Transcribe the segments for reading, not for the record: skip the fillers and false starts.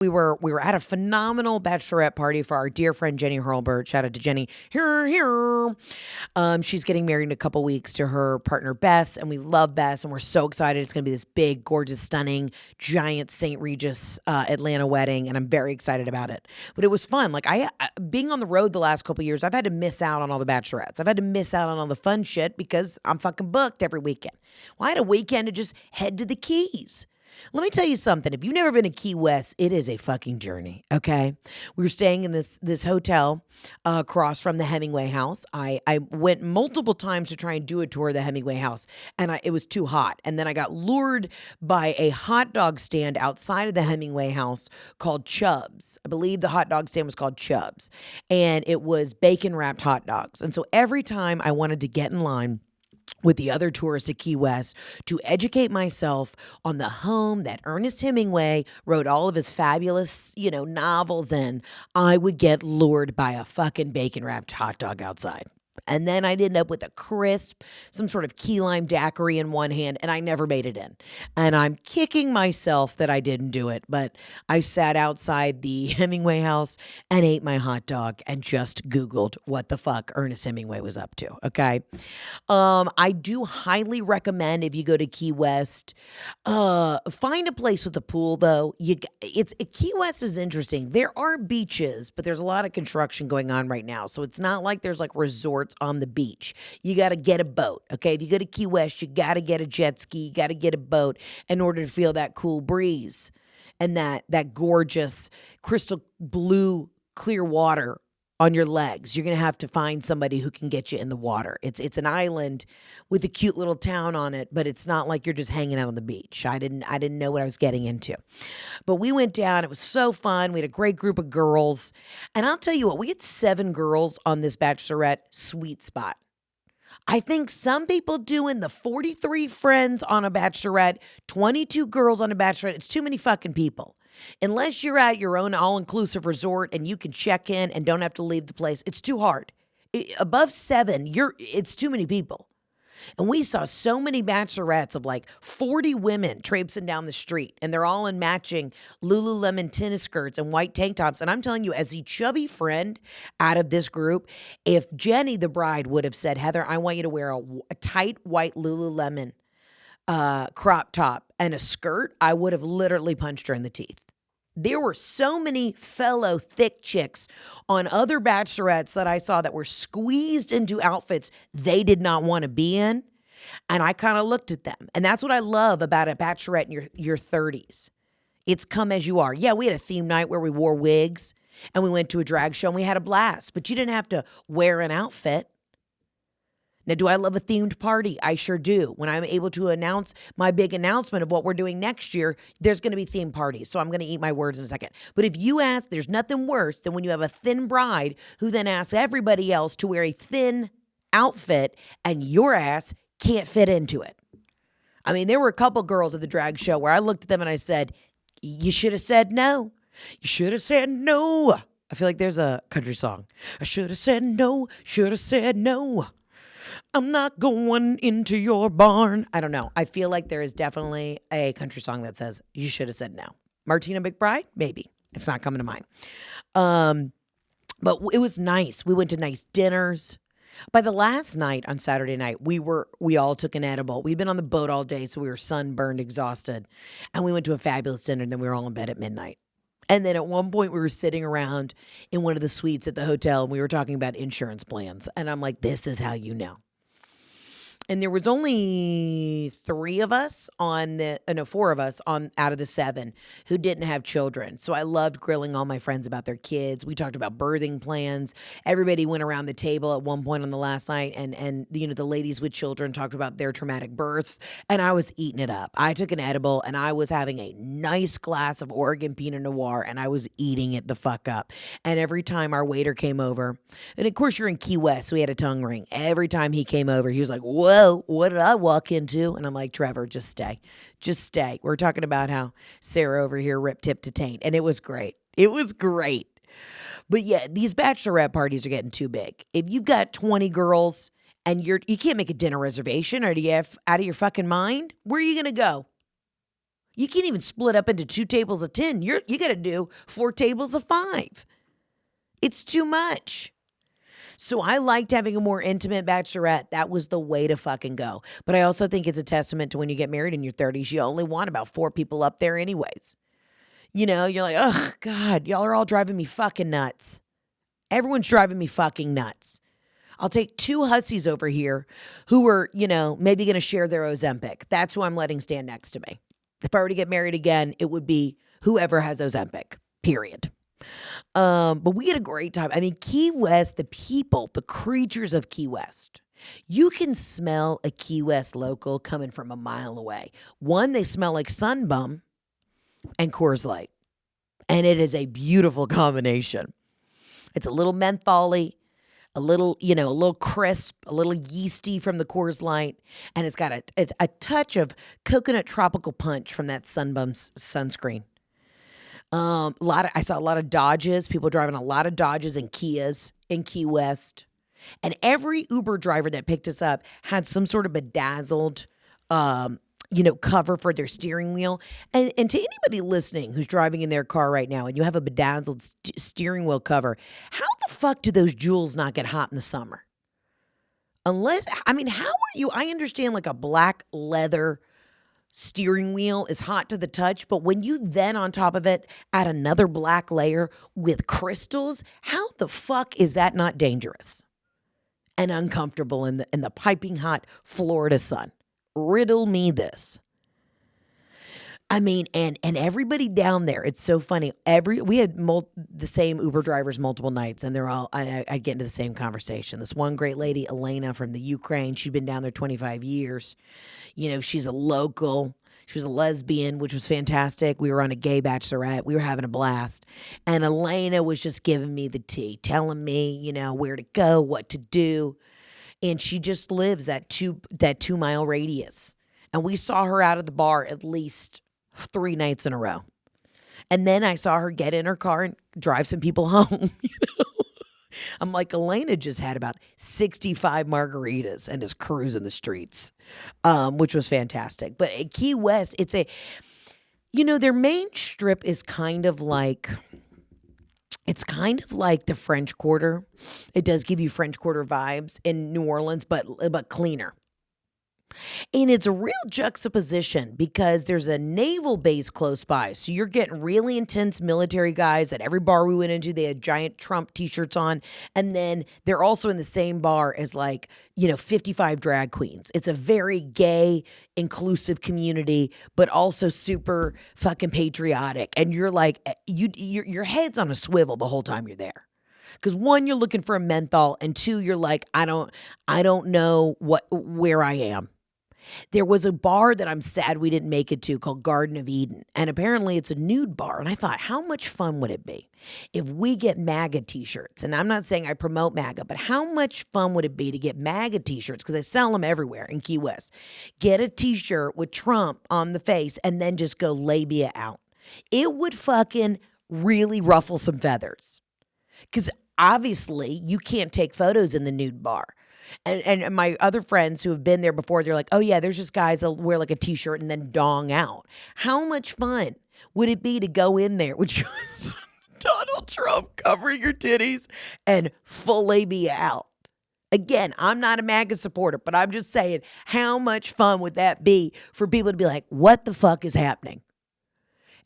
We were at a phenomenal bachelorette party for our dear friend Jenny Hurlburt. Shout out to Jenny. Here. She's getting married in a couple weeks to her partner Bess, and we love Bess, and we're so excited. It's going to be this big, gorgeous, stunning, giant St. Regis Atlanta wedding, and I'm very excited about it. But it was fun. Like I being on the road the last couple years, I've had to miss out on all the bachelorettes. I've had to miss out on all the fun shit because I'm fucking booked every weekend. Well, I had a weekend to just head to the Keys. Let me tell you something. If you've never been to Key West, it is a fucking journey, okay? We were staying in this hotel across from the Hemingway House. I went multiple times to try and do a tour of the Hemingway House, and it was too hot. And then I got lured by a hot dog stand outside of the Hemingway House called Chubb's. I believe the hot dog stand was called Chubb's, and it was bacon-wrapped hot dogs. And so every time I wanted to get in line with the other tourists at Key West to educate myself on the home that Ernest Hemingway wrote all of his fabulous, novels in, I would get lured by a fucking bacon-wrapped hot dog outside. And then I'd end up with a crisp, some sort of key lime daiquiri in one hand, and I never made it in. And I'm kicking myself that I didn't do it, but I sat outside the Hemingway House and ate my hot dog and just Googled what the fuck Ernest Hemingway was up to, okay? I do highly recommend if you go to Key West, find a place with a pool, though. Key West is interesting. There are beaches, but there's a lot of construction going on right now, so it's not like there's like resorts on the beach. You got to get a boat, okay? If you go to Key West, you got to get a jet ski, you got to get a boat in order to feel that cool breeze and that gorgeous crystal blue clear water on your legs. You're going to have to find somebody who can get you in the water. It's an island with a cute little town on it, but it's not like you're just hanging out on the beach. I didn't know what I was getting into. But we went down. It was so fun. We had a great group of girls. And I'll tell you what, we had 7 girls on this Bachelorette sweet spot. I think some people doing the 43 friends on a Bachelorette, 22 girls on a Bachelorette, it's too many fucking people. Unless you're at your own all-inclusive resort and you can check in and don't have to leave the place, it's too hard. Above 7, it's too many people. And we saw so many bachelorettes of like 40 women traipsing down the street, and they're all in matching Lululemon tennis skirts and white tank tops. And I'm telling you, as the chubby friend out of this group, if Jenny, the bride, would have said, Heather, I want you to wear a tight white Lululemon crop top and a skirt, I would have literally punched her in the teeth. There were so many fellow thick chicks on other bachelorettes that I saw that were squeezed into outfits they did not want to be in. And I kind of looked at them. And that's what I love about a bachelorette in your 30s. It's come as you are. Yeah, we had a theme night where we wore wigs and we went to a drag show and we had a blast. But you didn't have to wear an outfit. Now, do I love a themed party? I sure do. When I'm able to announce my big announcement of what we're doing next year, there's going to be themed parties. So I'm going to eat my words in a second. But if you ask, there's nothing worse than when you have a thin bride who then asks everybody else to wear a thin outfit and your ass can't fit into it. I mean, there were a couple girls at the drag show where I looked at them and I said, you should have said no. You should have said no. I feel like there's a country song. I should have said no, should have said no. I'm not going into your barn. I don't know. I feel like there is definitely a country song that says, you should have said no. Martina McBride? Maybe. It's not coming to mind. But it was nice. We went to nice dinners. By the last night on Saturday night, we all took an edible. We'd been on the boat all day, so we were sunburned, exhausted. And we went to a fabulous dinner, and then we were all in bed at midnight. And then at one point, we were sitting around in one of the suites at the hotel, and we were talking about insurance plans. And I'm like, this is how you know. And there was only 4 of us out of the 7 who didn't have children. So I loved grilling all my friends about their kids. We talked about birthing plans. Everybody went around the table at one point on the last night, and the ladies with children talked about their traumatic births, and I was eating it up. I took an edible, and I was having a nice glass of Oregon Pinot Noir, and I was eating it the fuck up. And every time our waiter came over, and of course you're in Key West, so we had a tongue ring. Every time he came over, he was like, whoa, what did I walk into? And I'm like, Trevor, just stay. Just stay. We're talking about how Sarah over here ripped tip to taint. And it was great. It was great. But yeah, these bachelorette parties are getting too big. If you got 20 girls and you can't make a dinner reservation, or do you have out of your fucking mind? Where are you going to go? You can't even split up into 2 tables of 10. You got to do 4 tables of 5. It's too much. So I liked having a more intimate bachelorette. That was the way to fucking go. But I also think it's a testament to when you get married in your 30s, you only want about 4 people up there anyways. You know, you're like, oh, God, y'all are all driving me fucking nuts. Everyone's driving me fucking nuts. I'll take 2 hussies over here who are, you know, maybe going to share their Ozempic. That's who I'm letting stand next to me. If I were to get married again, it would be whoever has Ozempic, period. But we had a great time. I mean, Key West, the people, the creatures of Key West. You can smell a Key West local coming from a mile away. One, they smell like Sunbum and Coors Light. And it is a beautiful combination. It's a little mentholy, a little, you know, a little crisp, a little yeasty from the Coors Light. And it's got a touch of coconut tropical punch from that Sunbum sunscreen. I saw a lot of Dodges, people driving a lot of Dodges and Kias in Key West. And every Uber driver that picked us up had some sort of bedazzled, cover for their steering wheel. And to anybody listening who's driving in their car right now and you have a bedazzled steering wheel cover, how the fuck do those jewels not get hot in the summer? How are you? I understand like a black leather steering wheel is hot to the touch, but when you then on top of it add another black layer with crystals, how the fuck is that not dangerous and uncomfortable in the piping hot Florida sun? Riddle me this. I mean, and everybody down there, it's so funny. We had the same Uber drivers multiple nights, and they're all, I'd get into the same conversation. This one great lady, Elena from the Ukraine, she'd been down there 25 years. You know, she's a local. She was a lesbian, which was fantastic. We were on a gay bachelorette. We were having a blast. And Elena was just giving me the tea, telling me, you know, where to go, what to do. And she just lives that 2-mile radius. And we saw her out of the bar at least 3 nights in a row. And then I saw her get in her car and drive some people home. You know? I'm like, Elena just had about 65 margaritas and is cruising the streets, which was fantastic. But at Key West, their main strip is kind of like... It's kind of like the French Quarter. It does give you French Quarter vibes in New Orleans, but cleaner. And it's a real juxtaposition because there's a naval base close by. So you're getting really intense military guys. At every bar we went into, they had giant Trump t-shirts on. And then they're also in the same bar as 55 drag queens. It's a very gay, inclusive community, but also super fucking patriotic. And you're like, your head's on a swivel the whole time you're there. Because 1, you're looking for a menthol, and 2, you're like, I don't know where I am. There was a bar that I'm sad we didn't make it to called Garden of Eden. And apparently it's a nude bar. And I thought, how much fun would it be if we get MAGA t-shirts? And I'm not saying I promote MAGA, but how much fun would it be to get MAGA t-shirts? Because they sell them everywhere in Key West. Get a t-shirt with Trump on the face and then just go labia out. It would fucking really ruffle some feathers. Because obviously you can't take photos in the nude bar. And my other friends who have been there before, they're like, oh yeah, there's just guys that wear like a t-shirt and then dong out. How much fun would it be to go in there with just Donald Trump covering your titties and full labia out? Again, I'm not a MAGA supporter, but I'm just saying, how much fun would that be for people to be like, what the fuck is happening?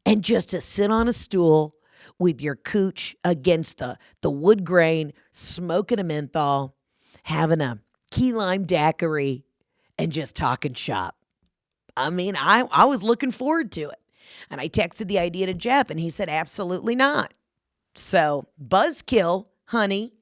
And just to sit on a stool with your cooch against the wood grain, smoking a menthol, having a key lime daiquiri, and just talking shop. I mean, I was looking forward to it. And I texted the idea to Jeff, and he said, absolutely not. So, buzzkill, honey.